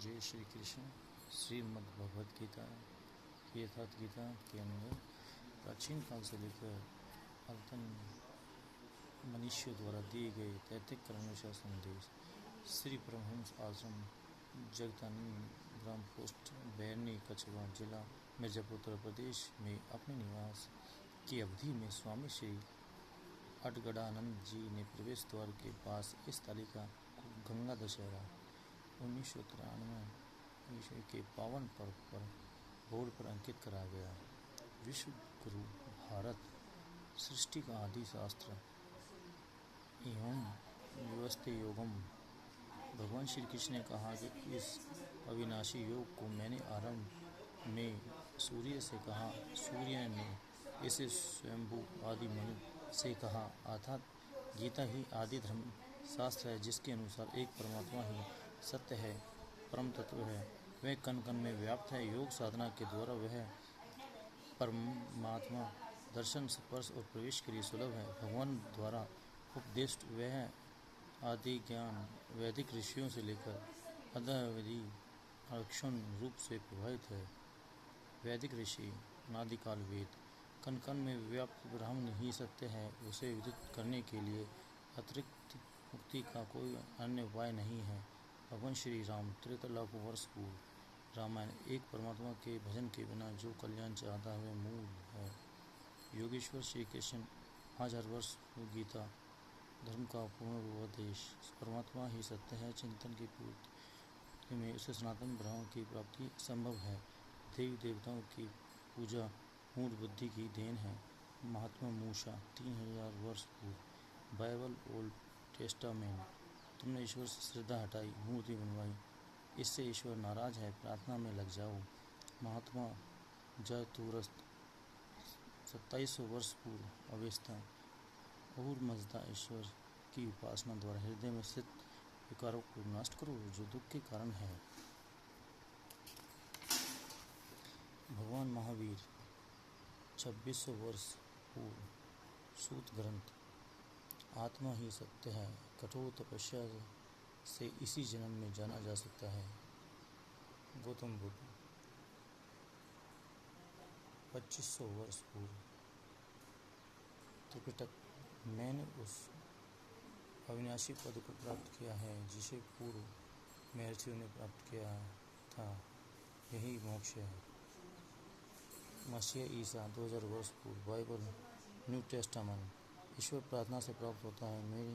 जय श्री कृष्ण। श्रीमद् भगवद गीता यथार्थ गीता के अंदर प्राचीन काल से लेकर अद्यतन मनुष्यों द्वारा दिए गए तैतिक कर्मनुसार संदेश। श्री परमहंस आश्रम जगतानंद ग्राम पोस्ट बैरनी कछवा जिला मिर्जापुर उत्तर प्रदेश में अपने निवास की अवधि में स्वामी श्री अडगड़ानंद जी ने प्रवेश द्वार के पास इस तालिका को गंगा दशहरा 1993 ईस्वी के पावन पर्व पर बोर्ड पर अंकित करा गया। विश्व गुरु भारत सृष्टि का आदि शास्त्र एवं व्यवस्था योगम। भगवान श्री कृष्ण ने कहा कि इस अविनाशी योग को मैंने आरंभ में सूर्य से कहा, सूर्य ने इसे स्वयंभू आदि मनु से कहा। अर्थात गीता ही आदि धर्म शास्त्र है जिसके अनुसार एक परमात्मा ही सत्य है, परम तत्व है, वह कण कण में व्याप्त है। योग साधना के द्वारा वह परमात्मा दर्शन, स्पर्श और प्रवेश के लिए सुलभ है। भगवान द्वारा उपदेष्ट वह आदि ज्ञान वैदिक ऋषियों से लेकर अद्यावधि अक्षुण रूप से प्रभावित है। वैदिक ऋषि अनादिकाल वेद कण कण में व्याप्त ब्रह्म ही सत्य है। उसे विदित करने के लिए अतिरिक्त मुक्ति का कोई अन्य उपाय नहीं है। भगवान श्री राम 13 लाख वर्ष पूर्व रामायण एक परमात्मा के भजन के बिना जो कल्याण चाहता है मूल है। योगेश्वर श्री कृष्ण 1000 वर्ष पूर्व गीता धर्म का पूर्ण उपदेश परमात्मा ही सत्य है। चिंतन की पूर्ति में उसे सनातन ब्रह्म की प्राप्ति संभव है। देवी देवताओं की पूजा मूल बुद्धि की देन है। महात्मा मूसा 3000 वर्ष पूर्व बाइबल ओल्ड टेस्टामेंट। तुमने ईश्वर से श्रद्धा हटाई, मूर्ति बनवाई, इससे ईश्वर नाराज है, प्रार्थना में लग जाओ। महात्मा जरथुस्त्र 2700 वर्ष पूर्व अवस्था और मजदा ईश्वर की उपासना द्वारा हृदय में स्थित विकारों को नष्ट करो जो दुख के कारण है। भगवान महावीर 2600 वर्ष पूर्व सूत ग्रंथ आत्मा ही सत्य है, कठोर तपस्या से इसी जन्म में जाना जा सकता है। गौतम बुद्ध 2500 वर्ष पूर्व त्रिपिटक। मैंने उस अविनाशी पद को प्राप्त किया है जिसे पूर्व महर्षियों ने प्राप्त किया था, यही मोक्ष है। मसीह ईसा 2000 वर्ष पूर्व बाइबल न्यू टेस्टामेंट। ईश्वर प्रार्थना से प्राप्त होता है। मेरे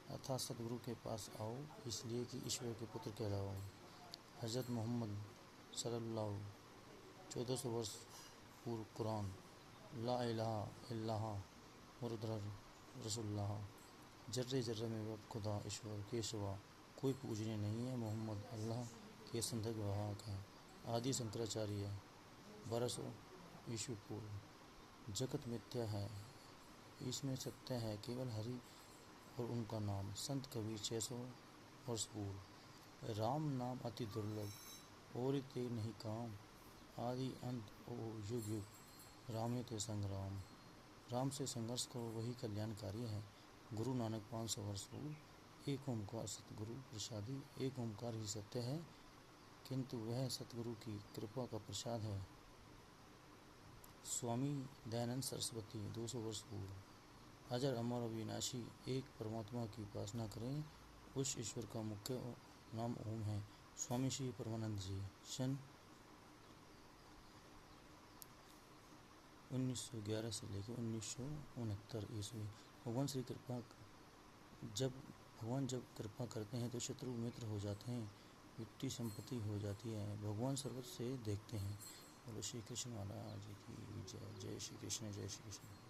अर्थात सतगुरु के पास आओ, इसलिए कि ईश्वर के पुत्र कहलाओ। हज़रत मोहम्मद सल्लल्लाहु 1400 वर्ष पूर्व कुरान। ला इलाहा इल्लल्लाह मुहम्मदुर रसूलुल्लाह। जर्रे जर्रे में व्याप्त खुदा ईश्वर के सिवा कोई पूजनीय नहीं है। मोहम्मद अल्लाह के संदेश वाहक हैं। आदि शंकराचार्य 1200 ईस्वी पूर्व। जगत मिथ्या है, इसमें सत्य है केवल हरि और उनका नाम। संत कबीर 600 वर्ष पूर्व। राम नाम अति दुर्लभ और ते नहीं काम, आदि अंत ओ युग युग राम ते संग्राम। राम से संघर्ष करो, वही कल्याणकारी है। गुरु नानक 500 वर्ष पूर्व। एक ओंकार सतगुरु प्रसादी। एक ओंकार ही सत्य है, किंतु वह सतगुरु की कृपा का प्रसाद है। स्वामी दयानंद सरस्वती 200 वर्ष पूर्व। अजर अमर अविनाशी एक परमात्मा की उपासना करें, उस ईश्वर का मुख्य नाम ओम है। स्वामी श्री परमानंद जी सन 1911 से लेकर 1969 ईस्वी। भगवान जब कृपा करते हैं तो शत्रु मित्र हो जाते हैं, वित्तीय संपत्ति हो जाती है। भगवान सर्वत्र से देखते हैं। बोलो श्री कृष्ण महाराज की जय। जय श्री कृष्ण, जय श्री कृष्ण।